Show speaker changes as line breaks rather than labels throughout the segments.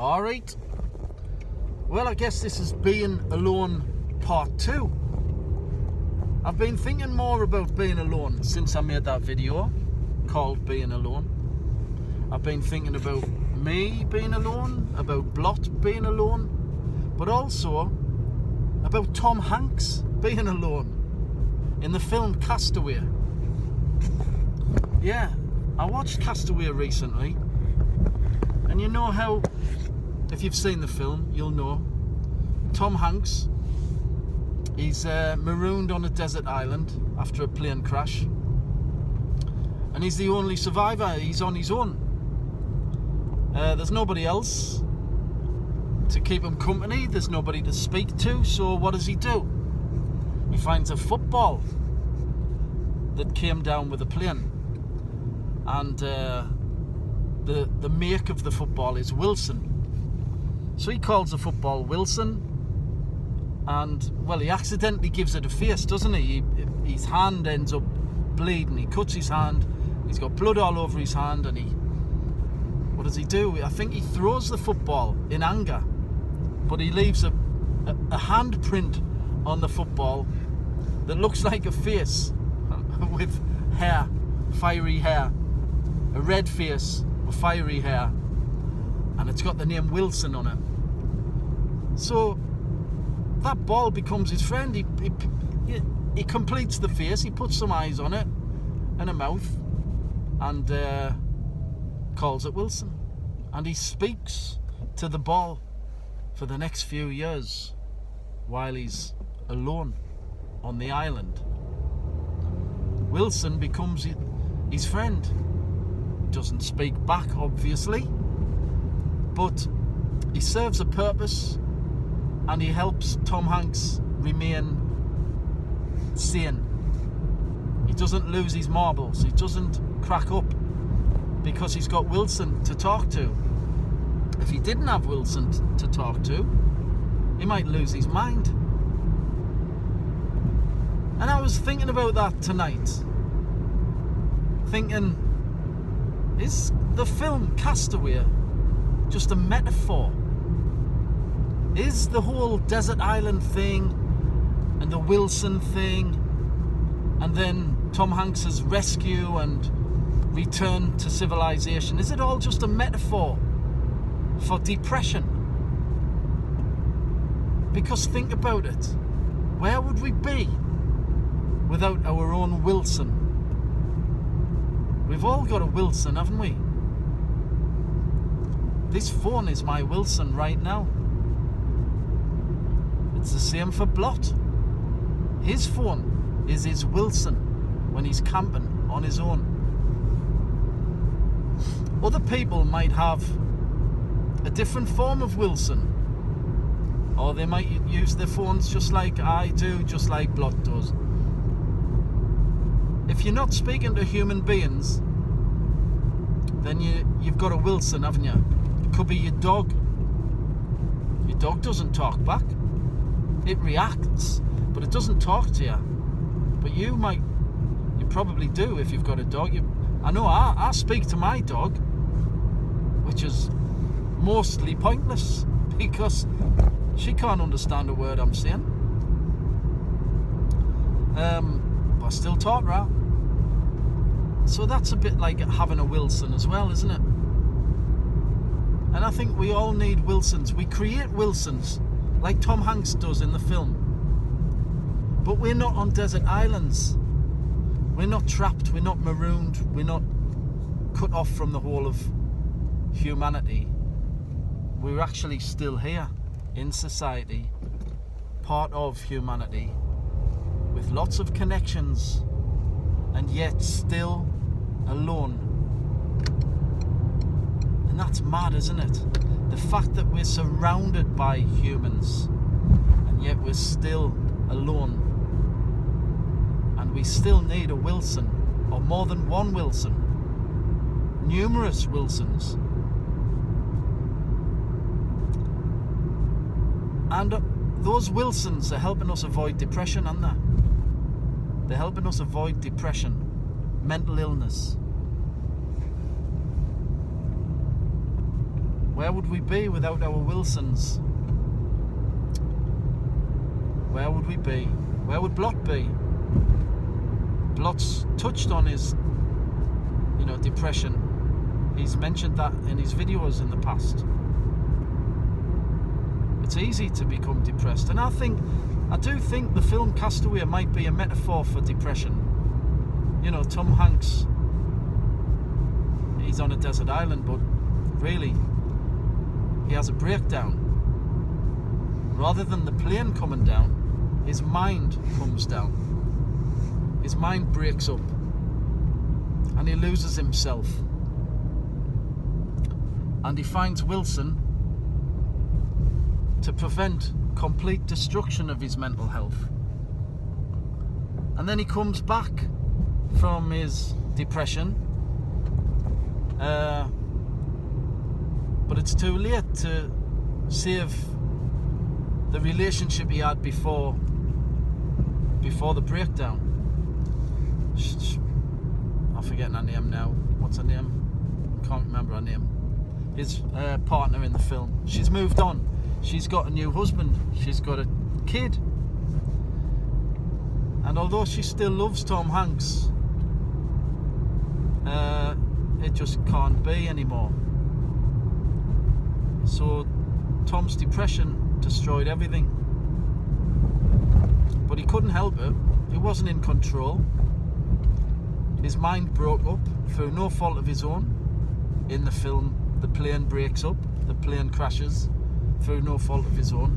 Alright. Well, I guess this is Being Alone Part 2. I've been thinking more about being alone since I made that video called Being Alone. I've been thinking about me being alone, about Blot being alone, but also about Tom Hanks being alone in the film Castaway. Yeah, I watched Castaway recently, and you know how, if you've seen the film, you'll know Tom Hanks, he's marooned on a desert island after a plane crash, and he's the only survivor. He's on his own. There's nobody else to keep him company, there's nobody to speak to, so what does he do? He finds a football that came down with a plane, and the make of the football is Wilson. So he calls the football Wilson, and well, he accidentally gives it a face, doesn't he? His hand ends up bleeding. He cuts his hand, he's got blood all over his hand, and what does he do? I think he throws the football in anger, but he leaves a handprint on the football that looks like a face with hair, fiery hair, a red face with fiery hair, and it's got the name Wilson on it. So that ball becomes his friend. He completes the face, he puts some eyes on it and a mouth, and calls it Wilson. And he speaks to the ball for the next few years while he's alone on the island. Wilson becomes his friend. Doesn't speak back, obviously, but he serves a purpose, and he helps Tom Hanks remain sane. He doesn't lose his marbles. He doesn't crack up because he's got Wilson to talk to. If he didn't have Wilson to talk to, he might lose his mind. And I was thinking about that tonight. Thinking, is the film Castaway just a metaphor? Is the whole desert island thing and the Wilson thing, and then Tom Hanks's rescue and return to civilization, is it all just a metaphor for depression? Because think about it, where would we be without our own Wilson? We've all got a Wilson, haven't we? This phone is my Wilson right now. It's the same for Blot. His phone is his Wilson when he's camping on his own. Other people might have a different form of Wilson, or they might use their phones just like I do, just like Blot does. If you're not speaking to human beings, then you've got a Wilson, haven't you? It could be your dog. Your dog doesn't talk back. It reacts, but it doesn't talk to you. But you probably do if you've got a dog. I know I speak to my dog, which is mostly pointless because she can't understand a word I'm saying. But I still talk to her. So that's a bit like having a Wilson as well, isn't it? And I think we all need Wilsons. We create Wilsons like Tom Hanks does in the film. But we're not on desert islands. We're not trapped, we're not marooned, we're not cut off from the whole of humanity. We're actually still here in society, part of humanity, with lots of connections, and yet still alone. And that's mad, isn't it? The fact that we're surrounded by humans, and yet we're still alone. And we still need a Wilson, or more than one Wilson. Numerous Wilsons. And those Wilsons are helping us avoid depression, aren't they? They're helping us avoid depression, mental illness. Where would we be without our Wilsons? Where would we be? Where would Blot be? Blot's touched on his, depression. He's mentioned that in his videos in the past. It's easy to become depressed, and I do think the film Castaway might be a metaphor for depression. Tom Hanks, he's on a desert island, but really he has a breakdown. Rather than the plane coming down, his mind comes down. His mind breaks up and he loses himself, and he finds Wilson to prevent complete destruction of his mental health. And then he comes back from his depression, but it's too late to save the relationship he had before the breakdown. I'm forgetting her name now. What's her name? Can't remember her name. His partner in the film. She's moved on. She's got a new husband. She's got a kid. And although she still loves Tom Hanks, it just can't be anymore. So Tom's depression destroyed everything. But he couldn't help it. He wasn't in control. His mind broke up through no fault of his own. In the film, the plane breaks up, the plane crashes through no fault of his own.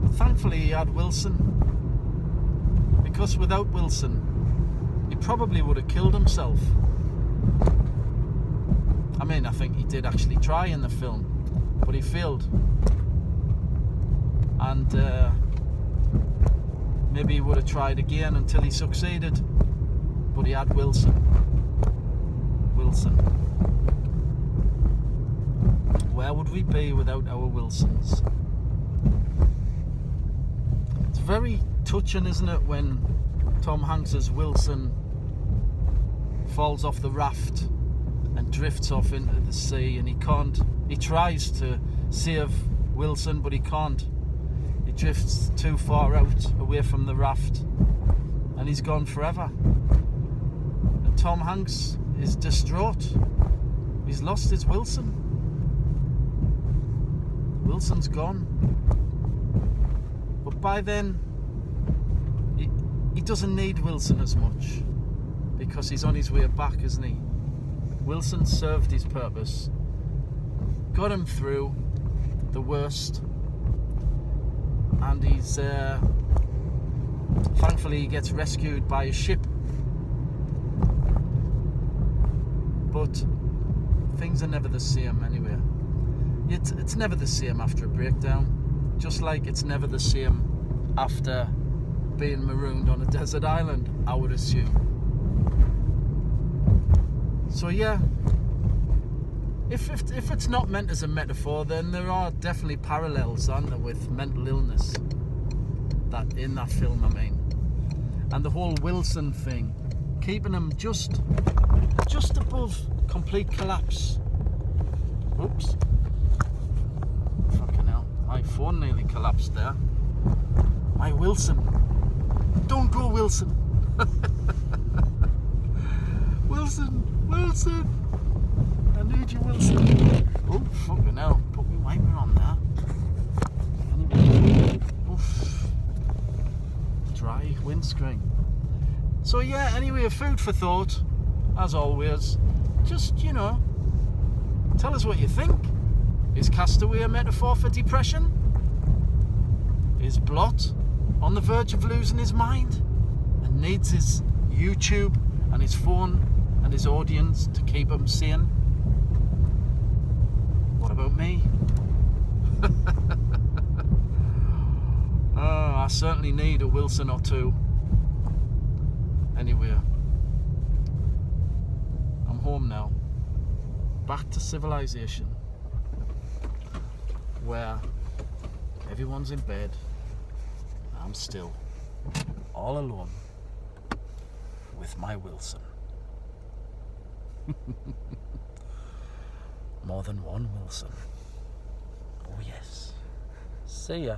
But thankfully he had Wilson, because without Wilson he probably would have killed himself. I think he did actually try in the film, but he failed. And maybe he would have tried again until he succeeded, but he had Wilson. Where would we be without our Wilsons? It's very touching, isn't it, when Tom Hanks's Wilson falls off the raft and drifts off into the sea, and he tries to save Wilson, but he can't. He drifts too far out away from the raft and he's gone forever. And Tom Hanks is distraught. He's lost his Wilson. Wilson's gone. But by then he doesn't need Wilson as much, because he's on his way back, isn't he? Wilson served his purpose, got him through the worst, and he's thankfully he gets rescued by a ship. But things are never the same anyway. It's never the same after a breakdown, just like it's never the same after being marooned on a desert island, I would assume. So yeah, if it's not meant as a metaphor, then there are definitely parallels, aren't there, with mental illness that in that film, and the whole Wilson thing, keeping him just above complete collapse. Oops, fucking hell, my phone nearly collapsed there. My Wilson, don't go Wilson. Wilson, I need you, Wilson. Oh, fucking hell, put my wiper on there. Anyway, oof, dry windscreen. So yeah, anyway, a food for thought, as always. Just, tell us what you think. Is Castaway a metaphor for depression? Is Blot on the verge of losing his mind and needs his YouTube and his phone and his audience to keep him sane? What about me? I certainly need a Wilson or two. Anyway, I'm home now, back to civilization, where everyone's in bed, I'm still all alone with my Wilson. More than one, Wilson. Oh, yes.
See ya.